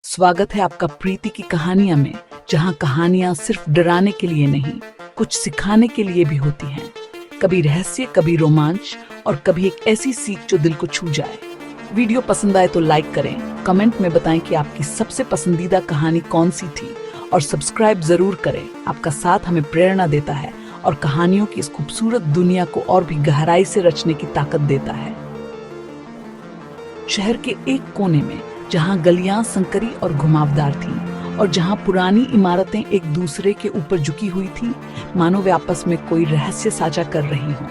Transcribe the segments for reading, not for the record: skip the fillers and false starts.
स्वागत है आपका प्रीति की कहानियां में, जहां कहानियां सिर्फ डराने के लिए नहीं, कुछ सिखाने के लिए भी होती हैं। कभी रहस्य, कभी रोमांच और कभी एक ऐसी सीख जो दिल को छू जाए। वीडियो पसंद आए तो लाइक करें, कमेंट में बताएं कि आपकी सबसे पसंदीदा कहानी कौन सी थी और सब्सक्राइब जरूर करें। आपका साथ हमें प्रेरणा देता है और कहानियों की इस खूबसूरत दुनिया को और भी गहराई से रचने की ताकत देता है। शहर के एक कोने में, जहां गलियां संकरी और घुमावदार थीं और जहां पुरानी इमारतें एक दूसरे के ऊपर झुकी हुई थीं, मानो वे आपस में कोई रहस्य साझा कर रही हों।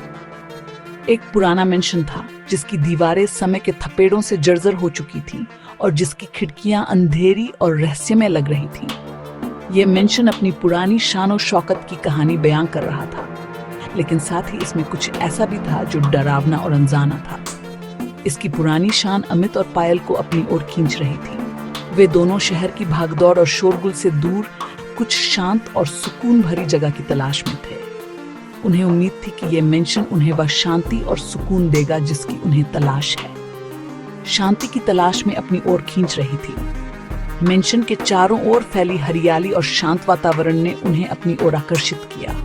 एक पुराना मेंशन था जिसकी दीवारें समय के थपेड़ों से जर्जर हो चुकी थीं और जिसकी खिड़कियां अंधेरी और रहस्यमय लग रही थीं। यह मेंशन अपनी पुरानी शान और शौकत की कहानी बयां कर रहा था, लेकिन साथ ही इसमें कुछ ऐसा भी था जो डरावना और अनजाना था। इसकी पुरानी शान अमित और पायल को अपनी ओर खींच रही थी। वे दोनों शहर की भागदौड़ और शोरगुल से दूर कुछ शांत और सुकून भरी जगह की तलाश में थे। उन्हें उम्मीद थी कि यह मेंशन उन्हें वह शांति और सुकून देगा जिसकी उन्हें तलाश है। शांति की तलाश में अपनी ओर खींच रही थी। मेंशन के चारों ओर फैली हरियाली और शांत वातावरण ने उन्हें अपनी ओर आकर्षित किया।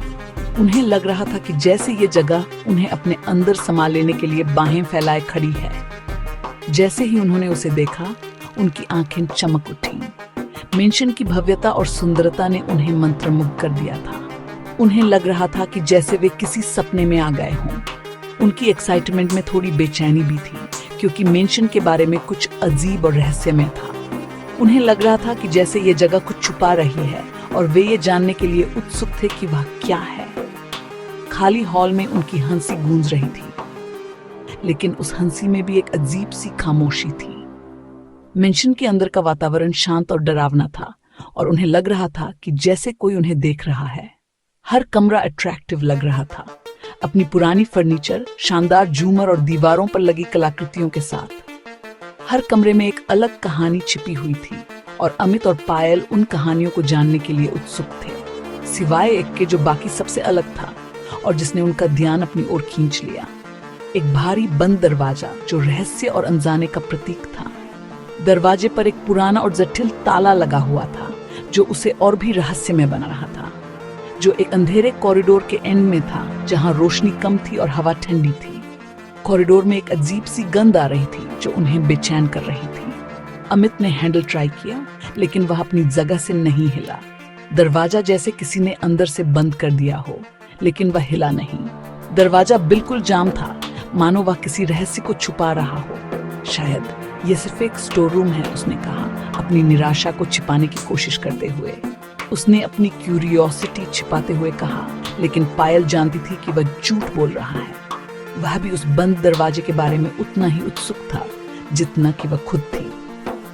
उन्हें लग रहा था कि जैसे ये जगह उन्हें अपने अंदर समा लेने के लिए बाहें फैलाए खड़ी है। जैसे ही उन्होंने उसे देखा, उनकी आंखें चमक उठीं। मेंशन की भव्यता और सुंदरता ने उन्हें मंत्रमुग्ध कर दिया था। उन्हें लग रहा था कि जैसे वे किसी सपने में आ गए हों। उनकी एक्साइटमेंट में थोड़ी बेचैनी भी थी, क्योंकि मेंशन के बारे में कुछ अजीब और रहस्यमय था। उन्हें लग रहा था कि जैसे ये जगह कुछ छुपा रही है और वे ये जानने के लिए उत्सुक थे कि वह क्या है। खाली हॉल में उनकी हंसी गूंज रही थी, लेकिन उस हंसी में भी एक अजीब सी खामोशी थी। मेंशन के अंदर का वातावरण शांत और डरावना था और उन्हें लग रहा था कि जैसे कोई उन्हें देख रहा है। हर कमरा अट्रैक्टिव लग रहा था, अपनी पुरानी फर्नीचर, शानदार झूमर और दीवारों पर लगी कलाकृतियों के साथ। हर कमरे में एक अलग कहानी छिपी हुई थी और अमित और पायल उन कहानियों को जानने के लिए उत्सुक थे, सिवाय एक के जो बाकी सबसे अलग था और जिसने उनका ध्यान अपनी ओर खींच लिया। एक भारी बंद दरवाजा जो रहस्य और अनजाने का प्रतीक था। दरवाजे पर एक पुराना और जटिल ताला लगा हुआ था जो उसे और भी रहस्यमय बना रहा था, जो एक अंधेरे कॉरिडोर के एंड में था जहां रोशनी कम थी और हवा ठंडी थी। कॉरिडोर में एक अजीब सी गंध आ रही थी जो उन्हें बेचैन कर रही थी। अमित ने हैंडल ट्राई किया, लेकिन वह अपनी जगह से नहीं हिला। दरवाजा जैसे किसी ने अंदर से बंद कर दिया हो, लेकिन वह हिला नहीं। दरवाजा बिल्कुल जाम था, मानो वह किसी रहस्य को छुपा रहा हो। शायद यह सिर्फ एक स्टोर रूम है, उसने कहा, अपनी निराशा को छिपाने की कोशिश करते हुए। उसने अपनी क्यूरियोसिटी छिपाते हुए कहा, लेकिन पायल जानती थी कि वह झूठ बोल रहा है। वह भी उस बंद दरवाजे के बारे में उतना ही उत्सुक था जितना कि वह खुद थी।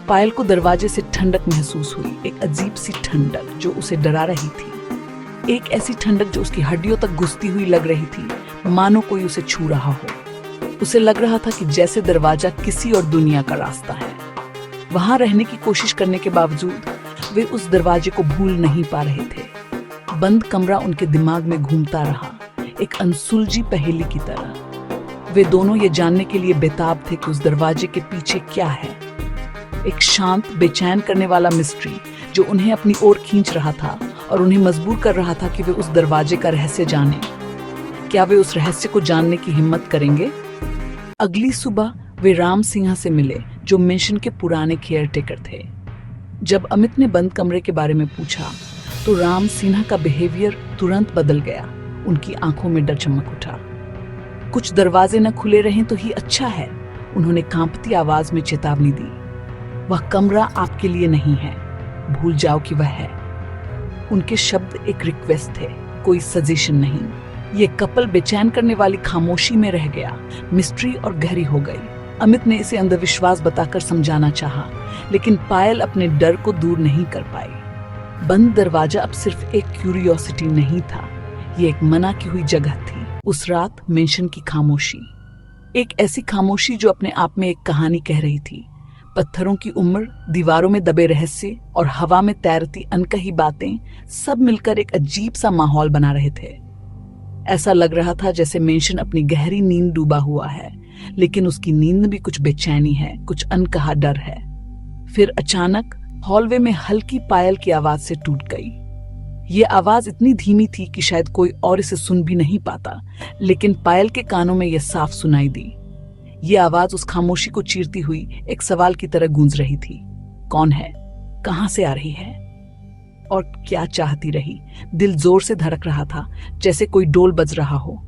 पायल को दरवाजे से ठंडक महसूस हुई, एक अजीब सी ठंडक जो उसे डरा रही थी। एक ऐसी ठंडक जो उसकी हड्डियों तक घुसती हुई लग रही थी, मानो कोई उसे छू रहा हो। उसे लग रहा था कि जैसे दरवाजा किसी और दुनिया का रास्ता है। वहां रहने की कोशिश करने के बावजूद वे उस दरवाजे को भूल नहीं पा रहे थे। बंद कमरा उनके दिमाग में घूमता रहा, एक अनसुलझी पहेली की तरह। वे दोनों ये जानने के लिए बेताब थे कि उस दरवाजे के पीछे क्या है। एक शांत, बेचैन करने वाला मिस्ट्री जो उन्हें अपनी ओर खींच रहा था और उन्हें मजबूर कर रहा था कि वे उस दरवाजे का रहस्य जानें। क्या वे उस रहस्य को जानने की हिम्मत करेंगे? अगली सुबह वे राम सिन्हा से मिले, जो मेंशन के पुराने केयरटेकर थे। जब अमित ने बंद कमरे के बारे में पूछा, तो राम सिन्हा का बिहेवियर तुरंत बदल गया। उनकी आंखों में डर चमक उठा। कुछ दरवाजे न खुले रहें तो ही अच्छा है, उन्होंने कांपती आवाज में चेतावनी दी। वह कमरा आपके लिए नहीं है, भूल जाओ कि वह है। उनके शब्द एक रिक्वेस्ट थे, कोई सजेशन नहीं। ये कपल बेचैन करने वाली खामोशी में रह गया, मिस्ट्री और गहरी हो गई। अमित ने इसे अंधविश्वास बताकर समझाना चाहा, लेकिन पायल अपने डर को दूर नहीं कर पाई। बंद दरवाजा अब सिर्फ एक क्यूरियोसिटी नहीं था, ये एक मना की हुई जगह थी। उस रात मेंशन की खामोशी, एक ऐसी खामोशी जो अपने आप में एक कहानी कह रही थी। पत्थरों की उम्र, दीवारों में दबे रहस्य और हवा में तैरती अनकही बातें सब मिलकर एक अजीब सा माहौल बना रहे थे। ऐसा लग रहा था जैसे मेंशन अपनी गहरी नींद डूबा हुआ है, लेकिन उसकी नींद में भी कुछ बेचैनी है, कुछ अनकहा डर है। फिर अचानक हॉलवे में हल्की पायल की आवाज से टूट गई। ये आवाज इतनी धीमी थी कि शायद कोई और इसे सुन भी नहीं पाता, लेकिन पायल के कानों में यह साफ सुनाई दी। ये आवाज उस खामोशी को चीरती हुई एक सवाल की तरह गूंज रही थी। कौन है, कहां से आ रही है और क्या चाहती रही? दिल जोर से धड़क रहा था, जैसे कोई डोल बज रहा हो।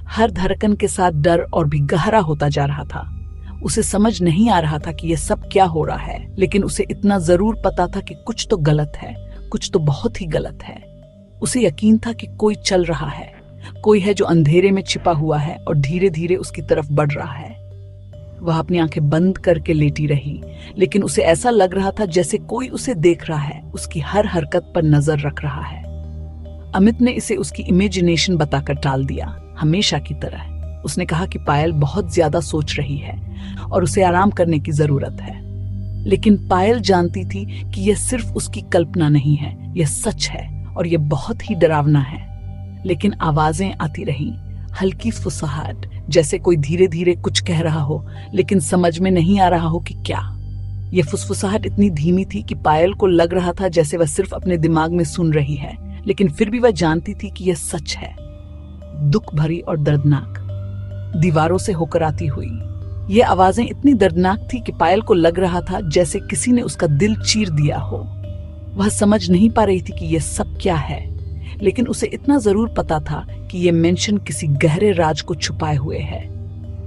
हर धड़कन के साथ डर और भी गहरा होता जा रहा था। उसे समझ नहीं आ रहा था कि यह सब क्या हो रहा है, लेकिन उसे इतना जरूर पता था कि कुछ तो गलत है, कुछ तो बहुत ही गलत है। उसे यकीन था कि कोई चल रहा है, कोई है जो अंधेरे में छिपा हुआ है और धीरे धीरे उसकी तरफ बढ़ रहा है। वह अपनी आंखें बंद करके लेटी रही, लेकिन उसे ऐसा लग रहा था जैसे कोई उसे देख रहा है, उसकी हर हरकत पर नजर रख रहा है। अमित ने इसे उसकी इमेजिनेशन बताकर टाल दिया, हमेशा की तरह। उसने कहा कि पायल बहुत ज्यादा सोच रही है और उसे आराम करने की जरूरत है। लेकिन पायल जानती थी कि यह सिर्फ उसकी कल्पना नहीं है, यह सच है और यह बहुत ही डरावना है। लेकिन आवाजें आती रहीं, हल्की फुसफुसाहट, जैसे कोई धीरे धीरे कुछ कह रहा हो, लेकिन समझ में नहीं आ रहा हो कि क्या। यह फुसफुसाहट इतनी धीमी थी कि पायल को लग रहा था जैसे वह सिर्फ अपने दिमाग में सुन रही है, लेकिन फिर भी वह जानती थी कि यह सच है। दुख भरी और दर्दनाक, दीवारों से होकर आती हुई ये आवाजें इतनी दर्दनाक थी कि पायल को लग रहा था जैसे किसी ने उसका दिल चीर दिया हो। वह समझ नहीं पा रही थी कि यह सब क्या है, लेकिन उसे इतना जरूर पता था कि यह मेंशन किसी गहरे राज को छुपाए हुए है।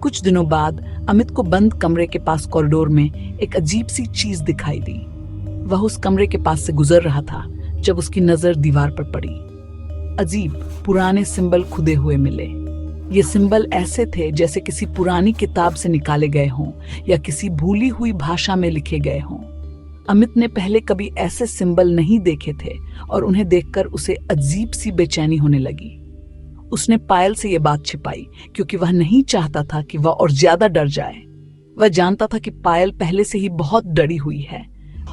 कुछ दिनों बाद अमित को बंद कमरे के पास कॉरिडोर में एक अजीब सी चीज दिखाई दी। वह उस कमरे के पास से गुजर रहा था जब उसकी नजर दीवार पर पड़ी। अजीब पुराने सिंबल खुदे हुए मिले। ये सिंबल ऐसे थे जैसे किसी पुरानी किताब से निकाले गए हों या किसी भूली हुई भाषा में लिखे गए हों। अमित ने पहले कभी ऐसे सिंबल नहीं देखे थे और उन्हें देखकर उसे अजीब सी बेचैनी होने लगी। उसने पायल से यह बात छिपाई क्योंकि वह नहीं चाहता था कि वह और ज्यादा डर जाए। वह जानता था कि पायल पहले से ही बहुत डरी हुई है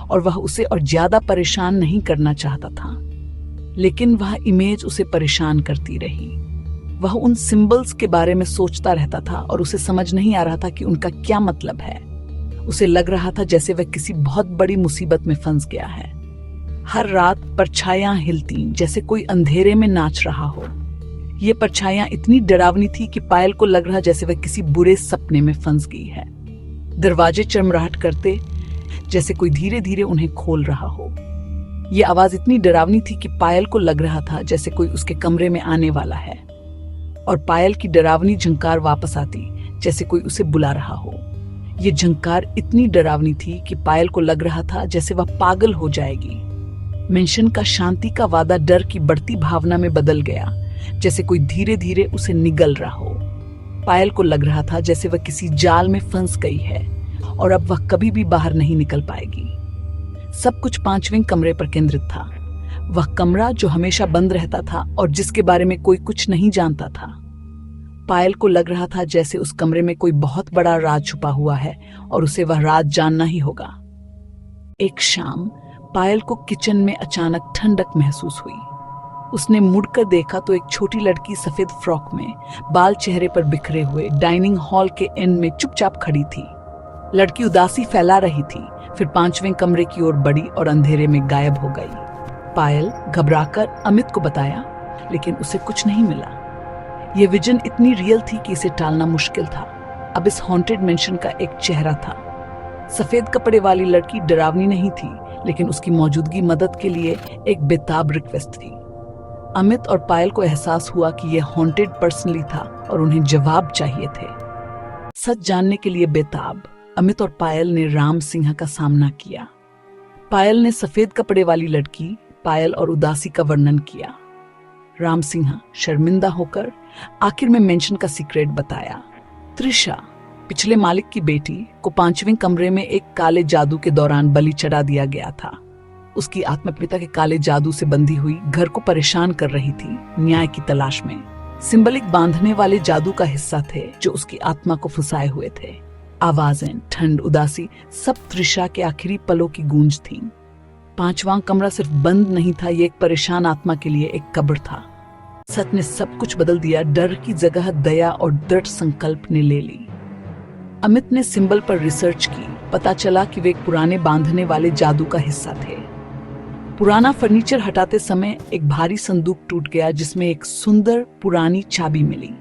और वह उसे और ज्यादा परेशान नहीं करना चाहता था, लेकिन वह इमेज उसे परेशान करती रही। वह उन सिंबल्स के बारे में सोचता रहता था और उसे समझ नहीं आ रहा था कि उनका क्या मतलब है। उसे लग रहा था जैसे वह किसी बहुत बड़ी मुसीबत में फंस गया है। हर रात परछाइयां हिलती जैसे कोई अंधेरे में नाच रहा हो। ये परछाइयां इतनी डरावनी थी कि पायल को लग रहा जैसे वह किसी बुरे सपने में फंस गई है। दरवाजे चरमराहट करते जैसे कोई धीरे धीरे उन्हें खोल रहा हो। यह आवाज इतनी डरावनी थी कि पायल को लग रहा था जैसे कोई उसके कमरे में आने वाला है, और पायल की डरावनी झंकार वापस आती जैसे कोई उसे बुला रहा हो। ये झंकार इतनी डरावनी थी कि पायल को लग रहा था जैसे वह पागल हो जाएगी। मेंशन का शांति का वादा डर की बढ़ती भावना में बदल गया, जैसे कोई धीरे धीरे उसे निगल रहा हो। पायल को लग रहा था जैसे वह किसी जाल में फंस गई है और अब वह कभी भी बाहर नहीं निकल पाएगी। सब कुछ 5वें कमरे पर केंद्रित था। वह कमरा जो हमेशा बंद रहता था और जिसके बारे में कोई कुछ नहीं जानता था। पायल को लग रहा था जैसे उस कमरे में कोई बहुत बड़ा राज छुपा हुआ है और उसे वह राज जानना ही होगा। एक शाम पायल को किचन में अचानक ठंडक महसूस हुई। उसने मुड़कर देखा तो एक छोटी लड़की सफेद फ्रॉक में, बाल चेहरे पर बिखरे हुए, डाइनिंग हॉल के एंड में चुपचाप खड़ी थी। लड़की उदासी फैला रही थी, फिर 5वें कमरे की ओर बढ़ी और अंधेरे में गायब हो गई। पायल घबराकर अमित को बताया, लेकिन उसे कुछ नहीं मिला। यह विजन इतनी रियल थी कि इसे टालना मुश्किल था। अब इस हॉन्टेड मेंशन का एक चेहरा था। सफेद कपड़े वाली लड़की डरावनी नहीं थी, लेकिन उसकी मौजूदगी मदद के लिए एक बेताब रिक्वेस्ट थी। अमित और पायल को एहसास हुआ कि यह हॉन्टेड पर्सनली था और उन्हें जवाब चाहिए थे। सच जानने के लिए बेताब अमित और पायल ने राम सिंह का सामना किया। पायल ने सफेद कपड़े वाली लड़की, पायल और उदासी का वर्णन किया। राम सिंह शर्मिंदा होकर आखिर में मेंशन का सीक्रेट बताया। त्रिशा, पिछले मालिक की बेटी, को 5वें कमरे में एक काले जादू के दौरान बलि चढ़ा दिया गया था। उसकी आत्मा पिता के काले जादू से बंधी हुई घर को परेशान कर रही थी, न्याय की तलाश में। सिंबलिक बांधने वाले जादू का हिस्सा थे जो उसकी आत्मा को फंसाए हुए थे। आवाजें, ठंड, उदासी, सब त्रिशा के आखिरी पलों की गूंज थी। 5वां कमरा सिर्फ बंद नहीं था, ये एक परेशान आत्मा के लिए एक कब्र था। सच ने सब कुछ बदल दिया। डर की जगह दया और दृढ़ संकल्प ने ले ली। अमित ने सिंबल पर रिसर्च की। पता चला कि वे एक पुराने बांधने वाले जादू का हिस्सा थे। पुराना फर्नीचर हटाते समय एक भारी संदूक टूट गया जिसमें एक सुंदर पुरानी चाबी मिली।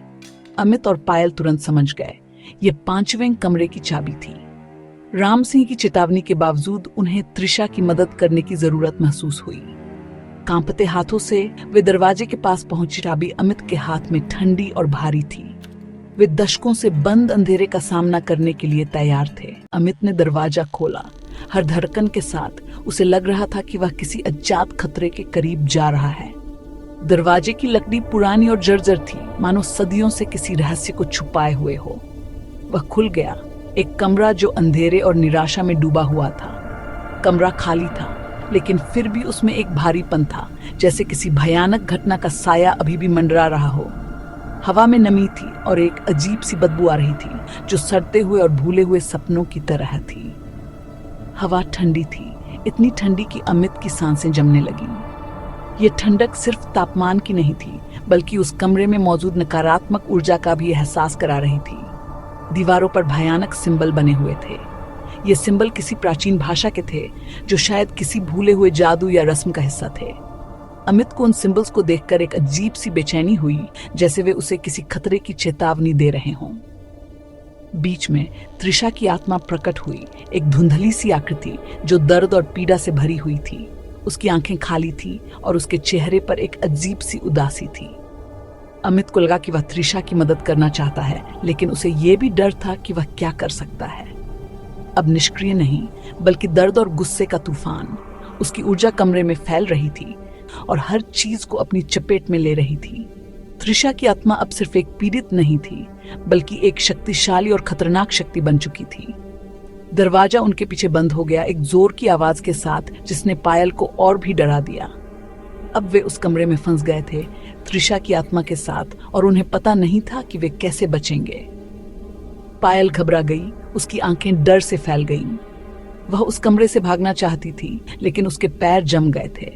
अमित और पायल तुरंत समझ गए, ये 5वें कमरे की चाबी थी। राम सिंह की चेतावनी के बावजूद उन्हें त्रिशा की मदद करने की जरूरत महसूस हुई। कांपते हाथों से वे दरवाजे के पास पहुंची। चाबी अमित के हाथ में ठंडी और भारी थी। वे दशकों से बंद अंधेरे का सामना करने के लिए तैयार थे। अमित ने दरवाजा खोला। हर धड़कन के साथ उसे लग रहा था कि वह किसी अज्ञात खतरे के करीब जा रहा है। दरवाजे की लकड़ी पुरानी और जर्जर थी, मानो सदियों से किसी रहस्य को छुपाए हुए हो। वह खुल गया। एक कमरा जो अंधेरे और निराशा में डूबा हुआ था। कमरा खाली था, लेकिन फिर भी उसमें एक भारीपन था, जैसे किसी भयानक घटना का साया अभी भी मंडरा रहा हो। हवा में नमी थी और एक अजीब सी बदबू आ रही थी, जो सड़ते हुए और भूले हुए सपनों की तरह थी। हवा ठंडी थी, इतनी ठंडी कि अमित की सांसें जमने लगीं। ये ठंडक सिर्फ तापमान की नहीं थी, बल्कि उस कमरे में मौजूद नकारात्मक ऊर्जा का भी एहसास करा रही थी। दीवारों पर भयानक सिंबल बने हुए थे। ये सिंबल किसी प्राचीन भाषा के थे, जो शायद किसी भूले हुए जादू या रस्म का हिस्सा थे। अमित को उन सिंबल्स को देखकर एक अजीब सी बेचैनी हुई, जैसे वे उसे किसी खतरे की चेतावनी दे रहे हों। बीच में त्रिशा की आत्मा प्रकट हुई, एक धुंधली सी आकृति जो दर्द और पीड़ा से भरी हुई थी। उसकी आंखें खाली थी और उसके चेहरे पर एक अजीब सी उदासी थी। अमित को लगा कि वह त्रिशा की मदद करना चाहता है, लेकिन उसे यह भी डर था कि वह क्या कर सकता है। अब निष्क्रिय नहीं, बल्कि दर्द और गुस्से का तूफान। उसकी ऊर्जा कमरे में फैल रही थी और हर चीज को अपनी चपेट में ले रही थी। त्रिशा की आत्मा अब सिर्फ एक पीड़ित नहीं थी, बल्कि एक शक्तिशाली और खतरनाक शक्ति बन चुकी थी। दरवाजा उनके पीछे बंद हो गया, एक जोर की आवाज के साथ, जिसने पायल को और भी डरा दिया। अब वे उस कमरे में फंस गए थे, त्रिशा की आत्मा के साथ, और उन्हें पता नहीं था कि वे कैसे बचेंगे। पायल घबरा गई, उसकी आंखें डर से फैल गईं। वह उस कमरे से भागना चाहती थी, लेकिन उसके पैर जम गए थे।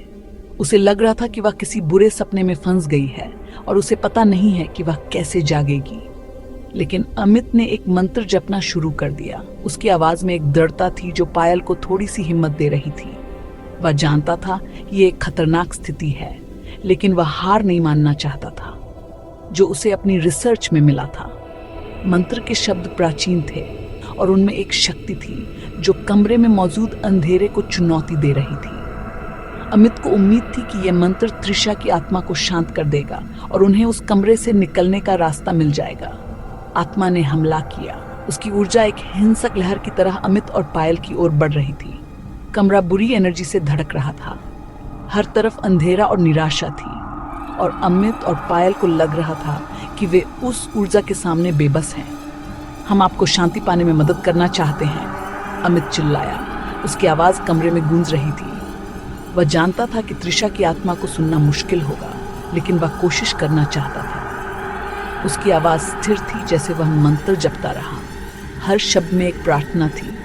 उसे लग रहा था कि वह किसी बुरे सपने में फंस गई है और उसे पता नहीं है कि वह कैसे जागेगी। लेकिन अमित ने एक मंत्र जपना शुरू कर दिया। उसकी आवाज में एक दृढ़ता थी जो पायल को थोड़ी सी हिम्मत दे रही थी। वह जानता था ये एक खतरनाक स्थिति है, लेकिन वह हार नहीं मानना चाहता था, जो उसे अपनी रिसर्च में मिला था। मंत्र के शब्द प्राचीन थे और उनमें एक शक्ति थी जो कमरे में मौजूद अंधेरे को चुनौती दे रही थी। अमित को उम्मीद थी कि यह मंत्र त्रिशा की आत्मा को शांत कर देगा और उन्हें उस कमरे से निकलने का रास्ता मिल जाएगा। आत्मा ने हमला किया। उसकी ऊर्जा एक हिंसक लहर की तरह अमित और पायल की ओर बढ़ रही थी। कमरा बुरी एनर्जी से धड़क रहा था। हर तरफ अंधेरा और निराशा थी और अमित और पायल को लग रहा था कि वे उस ऊर्जा के सामने बेबस हैं। हम आपको शांति पाने में मदद करना चाहते हैं, अमित चिल्लाया। उसकी आवाज कमरे में गूंज रही थी। वह जानता था कि त्रिशा की आत्मा को सुनना मुश्किल होगा, लेकिन वह कोशिश करना चाहता था। उसकी आवाज स्थिर थी, जैसे वह मंत्र जपता रहा। हर शब्द में एक प्रार्थना थी,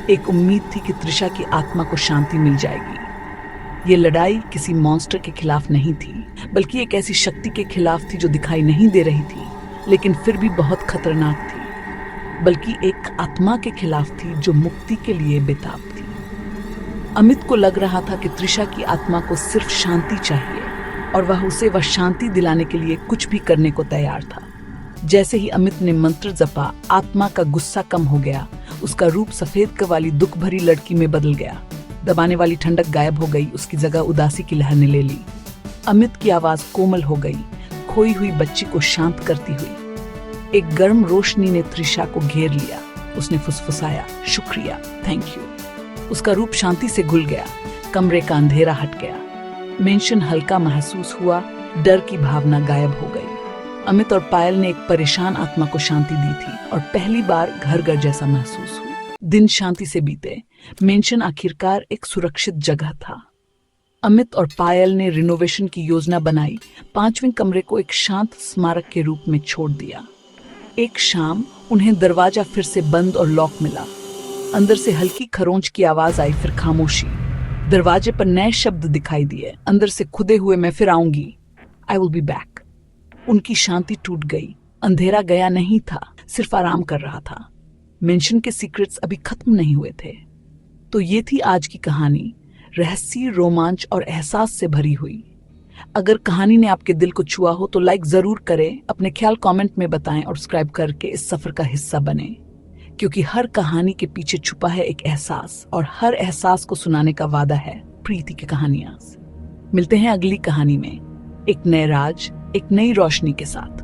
एक उम्मीद थी कि त्रिशा की आत्मा को शांति मिल जाएगी। ये लड़ाई किसी मॉन्स्टर के खिलाफ नहीं थी, बल्कि एक ऐसी शक्ति के खिलाफ थी जो दिखाई नहीं दे रही थी, लेकिन फिर भी बहुत खतरनाक थी। बल्कि एक आत्मा के खिलाफ थी जो मुक्ति के लिए बेताब थी। अमित को लग रहा था कि त्रिशा की आत्मा को सिर्फ शांति चाहिए और वह शांति दिलाने के लिए कुछ भी करने को तैयार था। जैसे ही अमित ने मंत्र जपा, आत्मा का गुस्सा कम हो गया। उसका रूप सफेद कवाली दुख भरी लड़की में बदल गया। दबाने वाली ठंडक गायब हो गई, उसकी जगह उदासी की लहर ने ले ली। अमित की आवाज कोमल हो गई, खोई हुई बच्ची को शांत करती हुई। एक गर्म रोशनी ने त्रिशा को घेर लिया। उसने फुसफुसाया, शुक्रिया, थैंक यू। उसका रूप शांति से घुल गया। कमरे का अंधेरा हट गया। मेंशन हल्का महसूस हुआ, डर की भावना गायब हो गई। अमित और पायल ने एक परेशान आत्मा को शांति दी थी और पहली बार घर जैसा महसूस हुआ। दिन शांति से बीते। मेंशन आखिरकार एक सुरक्षित जगह था। अमित और पायल ने रिनोवेशन की योजना बनाई। 5वें कमरे को एक शांत स्मारक के रूप में छोड़ दिया। एक शाम उन्हें दरवाजा फिर से बंद और लॉक मिला। अंदर से हल्की खरोंच की आवाज आई, फिर खामोशी। दरवाजे पर नए शब्द दिखाई दिए, अंदर से खुदे हुए, मैं फिर आऊंगी, आई विल बी बैक। उनकी शांति टूट गई। अंधेरा गया नहीं था, सिर्फ आराम कर रहा था। मेंशन के सीक्रेट्स अभी खत्म नहीं हुए थे। तो ये थी आज की कहानी, रहस्य, रोमांच और एहसास से भरी हुई। अगर कहानी ने आपके दिल को छुआ हो तो लाइक जरूर करें, अपने ख्याल कमेंट में बताएं और सब्सक्राइब करके इस सफर का हिस्सा बने, क्योंकि हर कहानी के पीछे छुपा है एक एहसास, और हर एहसास को सुनाने का वादा है प्रीति की कहानियां। मिलते हैं अगली कहानी में, एक नए राज, एक नई रोशनी के साथ।